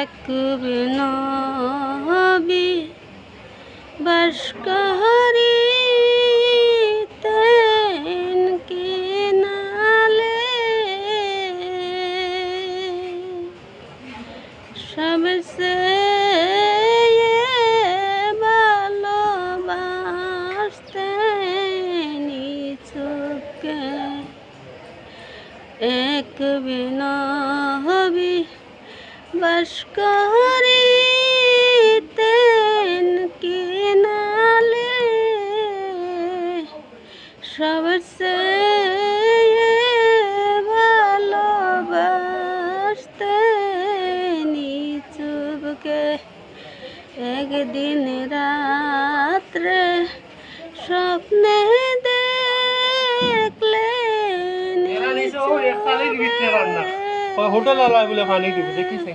এক নবী বাস করিতেন কিনালে সবচেয়ে ভালোবাসতেন ইসুফকে। এক নবী বাস করিতেন কিনালে সবচেয়ে ভালোবাসতেন ইসুফকে। একদিন রাত্রে স্বপ্নে দেখলেন হোটেল আলায় বলে পানি দিবে দেখিস।